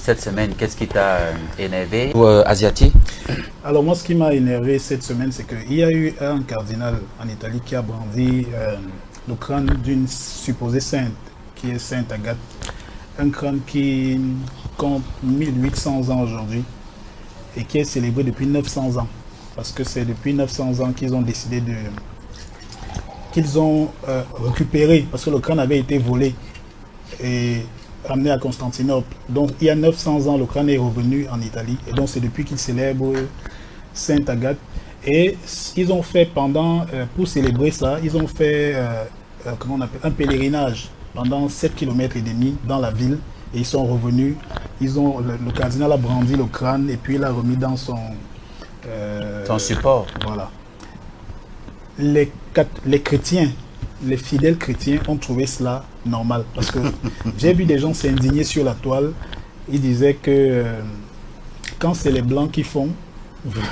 cette semaine, qu'est-ce qui t'a énervé ou asiatique? Alors moi, ce qui m'a énervé cette semaine, c'est qu'il y a eu un cardinal en Italie qui a brandi le crâne d'une supposée sainte, qui est Sainte Agathe. Un crâne qui compte 1800 ans aujourd'hui et qui est célébré depuis 900 ans. Parce que c'est depuis 900 ans qu'ils ont décidé de... qu'ils ont récupéré, parce que le crâne avait été volé et amené à Constantinople. Donc il y a 900 ans, le crâne est revenu en Italie. Et donc c'est depuis qu'ils célèbrent Sainte Agathe. Et ils ont fait pendant, pour célébrer ça, ils ont fait comment on appelle, un pèlerinage pendant 7 km et demi dans la ville. Et ils sont revenus. Le cardinal a brandi le crâne et puis il l'a remis dans son support. Voilà. Les chrétiens, les fidèles chrétiens ont trouvé cela normal. Parce que j'ai vu des gens s'indigner sur la toile. Ils disaient que quand c'est les blancs qui font,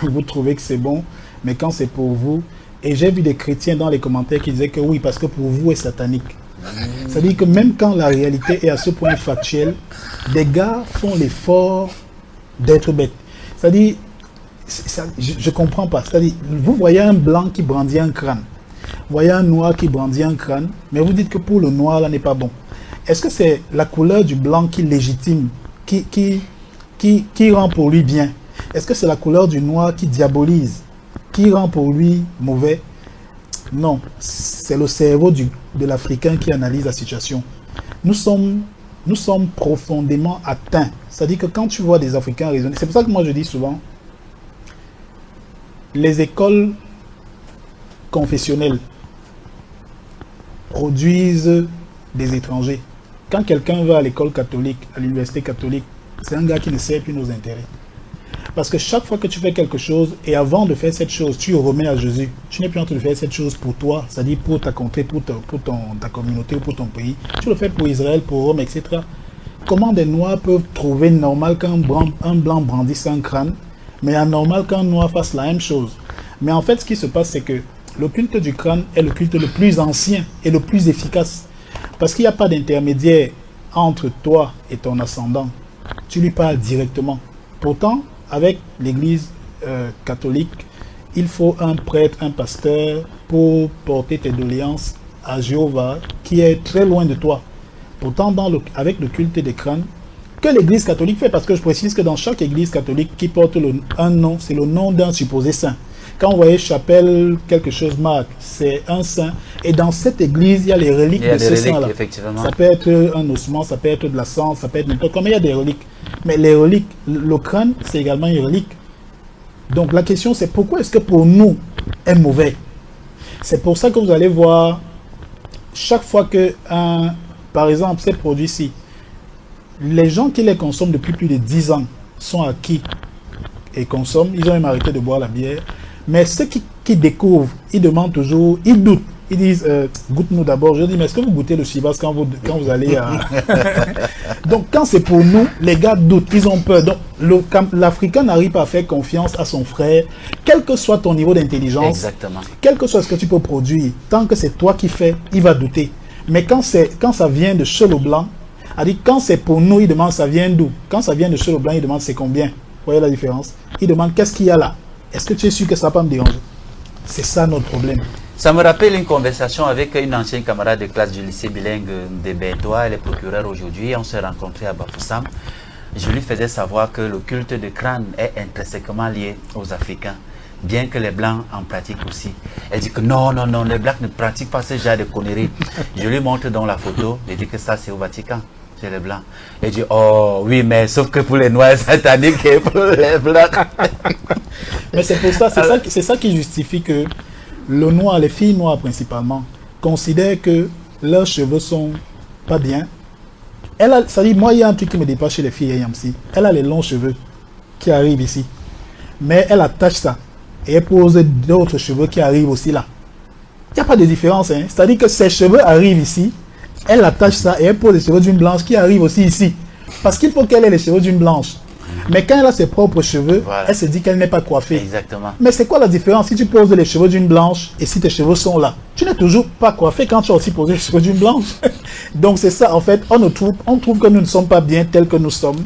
vous trouvez que c'est bon, mais quand c'est pour vous... Et j'ai vu des chrétiens dans les commentaires qui disaient que oui, parce que pour vous est satanique. C'est-à-dire que même quand la réalité est à ce point factuelle, des gars font l'effort d'être bêtes. C'est-à-dire, je ne comprends pas. C'est-à-dire, vous voyez un blanc qui brandit un crâne, vous voyez un noir qui brandit un crâne, mais vous dites que pour le noir, là n'est pas bon. Est-ce que c'est la couleur du blanc qui légitime, qui rend pour lui bien? Est-ce que c'est la couleur du noir qui diabolise, qui rend pour lui mauvais? Non, c'est le cerveau de l'Africain qui analyse la situation. Nous sommes profondément atteints. C'est-à-dire que quand tu vois des Africains raisonner, c'est pour ça que moi je dis souvent, les écoles confessionnelles produisent des étrangers. Quand quelqu'un va à l'école catholique, à l'université catholique, c'est un gars qui ne sert plus nos intérêts. Parce que chaque fois que tu fais quelque chose, et avant de faire cette chose, tu remets à Jésus. Tu n'es plus en train de faire cette chose pour toi, c'est-à-dire pour ta contrée, pour ta communauté ou pour ton pays. Tu le fais pour Israël, pour Rome, etc. Comment des Noirs peuvent trouver normal qu'un blanc brandisse un crâne, mais anormal qu'un Noir fasse la même chose? Mais en fait, ce qui se passe, c'est que le culte du crâne est le culte le plus ancien et le plus efficace. Parce qu'il n'y a pas d'intermédiaire entre toi et ton ascendant. Tu lui parles directement. Pourtant, avec l'église catholique, il faut un prêtre, un pasteur pour porter tes doléances à Jéhovah qui est très loin de toi. Pourtant, avec le culte des crânes, que l'église catholique fait, parce que je précise que dans chaque église catholique qui porte un nom, c'est le nom d'un supposé saint. Quand vous voyez chapelle quelque chose marque, c'est un saint. Et dans cette église, il y a les reliques de ce saint-là. Ça peut être un ossement, ça peut être de la cendre, ça peut être n'importe quoi, mais il y a des reliques. Mais les reliques, le crâne, c'est également une relique. Donc la question, c'est pourquoi est-ce que pour nous, est mauvais? C'est pour ça que vous allez voir, chaque fois que, par exemple, ces produits-ci, les gens qui les consomment depuis plus de 10 ans sont acquis et consomment, ils ont même arrêté de boire la bière. Mais ceux qui découvrent, ils demandent toujours, ils doutent. Ils disent, goûte-nous d'abord. Je dis, mais est-ce que vous goûtez le chivas quand vous allez à... Donc, quand c'est pour nous, les gars doutent, ils ont peur. Donc, l'Africain n'arrive pas à faire confiance à son frère, quel que soit ton niveau d'intelligence. Exactement. Quel que soit ce que tu peux produire, tant que c'est toi qui fais, il va douter. Mais quand ça vient de chez le blanc, quand c'est pour nous, il demande ça vient d'où? Quand ça vient de chez le blanc, il demande c'est combien? Vous voyez la différence? Il demande qu'est-ce qu'il y a là? Est-ce que tu es sûr que ça ne va pas me déranger? C'est ça notre problème. Ça me rappelle une conversation avec une ancienne camarade de classe du lycée bilingue de Bentoua. Elle est procureure aujourd'hui. On s'est rencontrés à Bafoussam. Je lui faisais savoir que le culte de crâne est intrinsèquement lié aux Africains, bien que les Blancs en pratiquent aussi. Elle dit que non, les Blancs ne pratiquent pas ce genre de conneries. Je lui montre dans la photo, elle dit que ça c'est au Vatican. C'est les Blancs. Elle dit, oh oui, mais sauf que pour les Noirs sataniques et pour les Blancs. Mais c'est pour ça, c'est ça qui justifie que le noir, les filles noires principalement, considèrent que leurs cheveux sont pas bien. Ça dit, moi, il y a un truc qui me dépasse chez les filles Yamsi. Elle a les longs cheveux qui arrivent ici. Mais elle attache ça. Et elle pose d'autres cheveux qui arrivent aussi là. Il n'y a pas de différence. Hein. C'est-à-dire que ses cheveux arrivent ici. Elle attache ça et elle pose les cheveux d'une blanche qui arrive aussi ici. Parce qu'il faut qu'elle ait les cheveux d'une blanche. Mais quand elle a ses propres cheveux, Voilà. elle se dit qu'elle n'est pas coiffée. Exactement. Mais c'est quoi la différence si tu poses les cheveux d'une blanche et si tes cheveux sont là? Tu n'es toujours pas coiffé quand tu as aussi posé les cheveux d'une blanche. Donc c'est ça, en fait, on trouve que nous ne sommes pas bien tels que nous sommes.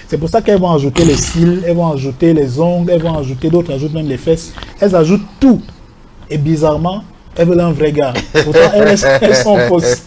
C'est pour ça qu'elles vont ajouter les cils, elles vont ajouter les ongles, elles vont ajouter d'autres, ajoutent même les fesses. Elles ajoutent tout. Et bizarrement, elles veulent un vrai gars. Pourtant, elles sont fausses.